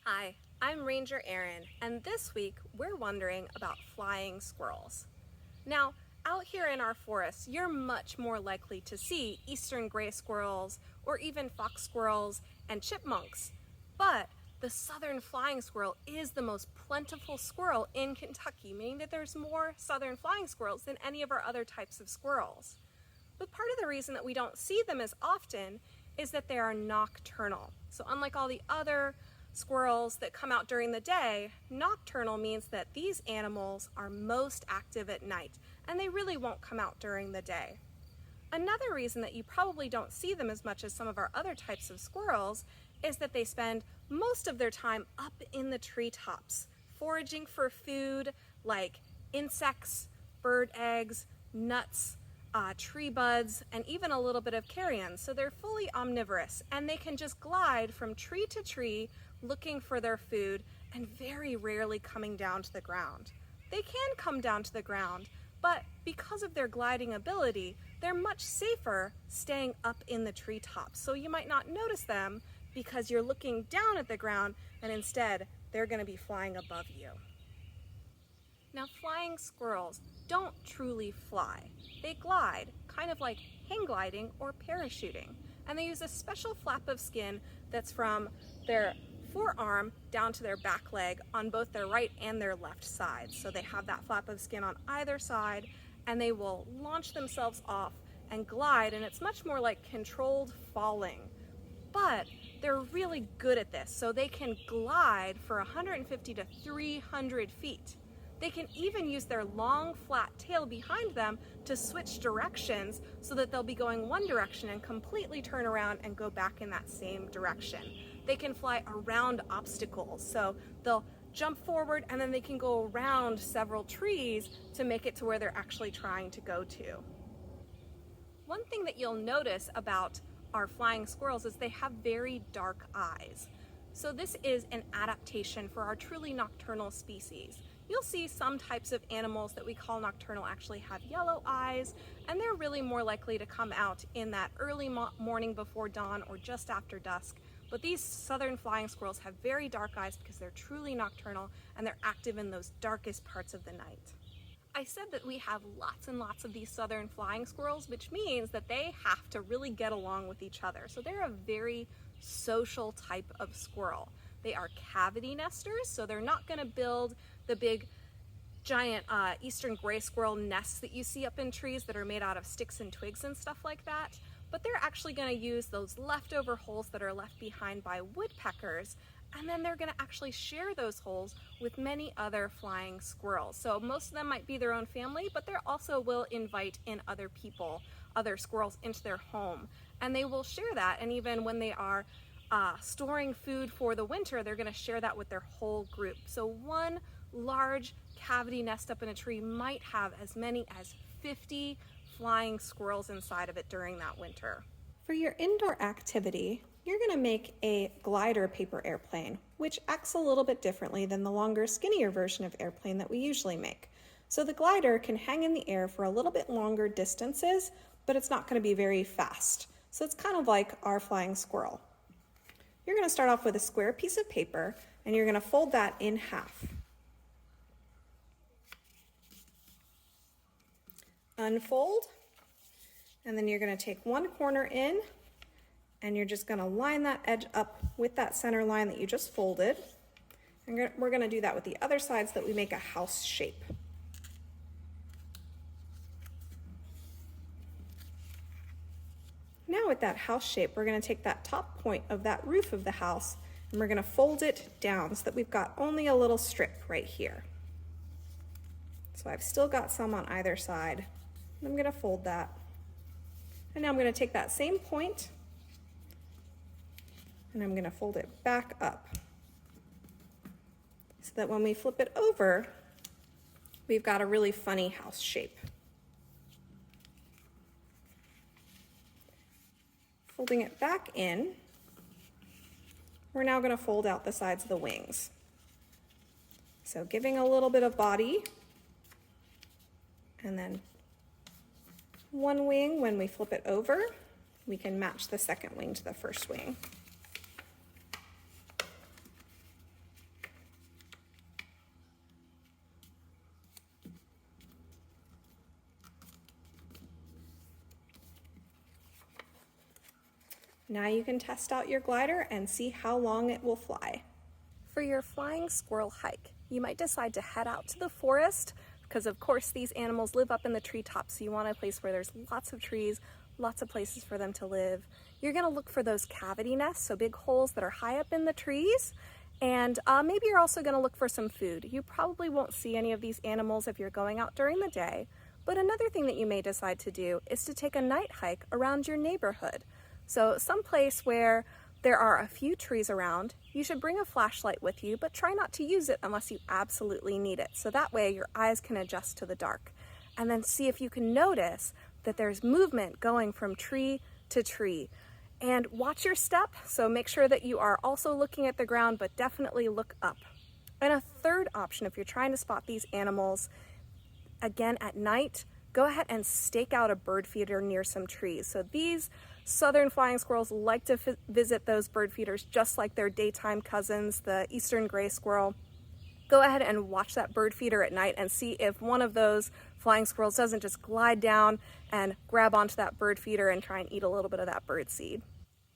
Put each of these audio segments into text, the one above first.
Hi, I'm Ranger Erin, and this week we're wondering about flying squirrels. Now, out here in our forests, you're much more likely to see eastern gray squirrels or even fox squirrels and chipmunks. But the southern flying squirrel is the most plentiful squirrel in Kentucky, meaning that there's more southern flying squirrels than any of our other types of squirrels. But part of the reason that we don't see them as often is that they are nocturnal. So unlike all the other squirrels that come out during the day, nocturnal means that these animals are most active at night and they really won't come out during the day. Another reason that you probably don't see them as much as some of our other types of squirrels is that they spend most of their time up in the treetops, foraging for food like insects, bird eggs, nuts, tree buds, and even a little bit of carrion. So they're fully omnivorous and they can just glide from tree to tree looking for their food and very rarely coming down to the ground. They can come down to the ground, but because of their gliding ability, they're much safer staying up in the treetops. So you might not notice them because you're looking down at the ground and instead they're going to be flying above you. Now, flying squirrels don't truly fly. They glide, kind of like hang gliding or parachuting, and they use a special flap of skin that's from their forearm down to their back leg on both their right and their left side. So they have that flap of skin on either side, and they will launch themselves off and glide, and it's much more like controlled falling. But they're really good at this, so they can glide for 150 to 300 feet. They can even use their long flat tail behind them to switch directions so that they'll be going one direction and completely turn around and go back in that same direction. They can fly around obstacles, so they'll jump forward and then they can go around several trees to make it to where they're actually trying to go to. One thing that you'll notice about our flying squirrels is they have very dark eyes. So this is an adaptation for our truly nocturnal species. You'll see some types of animals that we call nocturnal actually have yellow eyes, and they're really more likely to come out in that early morning before dawn or just after dusk. But these southern flying squirrels have very dark eyes because they're truly nocturnal and they're active in those darkest parts of the night. I said that we have lots and lots of these southern flying squirrels, which means that they have to really get along with each other. So they're a very social type of squirrel. They are cavity nesters, so they're not going to build the big giant eastern gray squirrel nests that you see up in trees that are made out of sticks and twigs and stuff like that. But they're actually going to use those leftover holes that are left behind by woodpeckers, and then they're going to actually share those holes with many other flying squirrels. So most of them might be their own family, but they also will invite in other people, other squirrels into their home, and they will share that. And even when they are storing food for the winter, they're going to share that with their whole group. So one large cavity nest up in a tree might have as many as 50 flying squirrels inside of it during that winter. For your indoor activity, you're going to make a glider paper airplane, which acts a little bit differently than the longer, skinnier version of airplane that we usually make. So the glider can hang in the air for a little bit longer distances, but it's not going to be very fast. So it's kind of like our flying squirrel. You're going to start off with a square piece of paper, and you're going to fold that in half. Unfold, and then you're going to take one corner in, and you're just going to line that edge up with that center line that you just folded. And we're going to do that with the other side so that we make a house shape. Now with that house shape, we're going to take that top point of that roof of the house and we're going to fold it down so that we've got only a little strip right here. So I've still got some on either side. I'm going to fold that. And now I'm going to take that same point and I'm going to fold it back up so that when we flip it over, we've got a really funny house shape. Folding it back in, we're now going to fold out the sides of the wings. So giving a little bit of body, and then one wing, when we flip it over, we can match the second wing to the first wing. Now you can test out your glider and see how long it will fly. For your flying squirrel hike, you might decide to head out to the forest because of course these animals live up in the treetops, so you want a place where there's lots of trees, lots of places for them to live. You're going to look for those cavity nests, so big holes that are high up in the trees, and maybe you're also going to look for some food. You probably won't see any of these animals if you're going out during the day, but another thing that you may decide to do is to take a night hike around your neighborhood. So someplace where there are a few trees around. You should bring a flashlight with you, but try not to use it unless you absolutely need it. So that way your eyes can adjust to the dark. And then see if you can notice that there's movement going from tree to tree. And watch your step, so make sure that you are also looking at the ground, but definitely look up. And a third option, if you're trying to spot these animals, again at night, go ahead and stake out a bird feeder near some trees. So these southern flying squirrels like to visit those bird feeders just like their daytime cousins, the eastern gray squirrel. Go ahead and watch that bird feeder at night and see if one of those flying squirrels doesn't just glide down and grab onto that bird feeder and try and eat a little bit of that bird seed.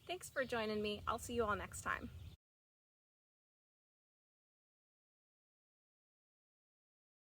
Thanks for joining me. I'll see you all next time.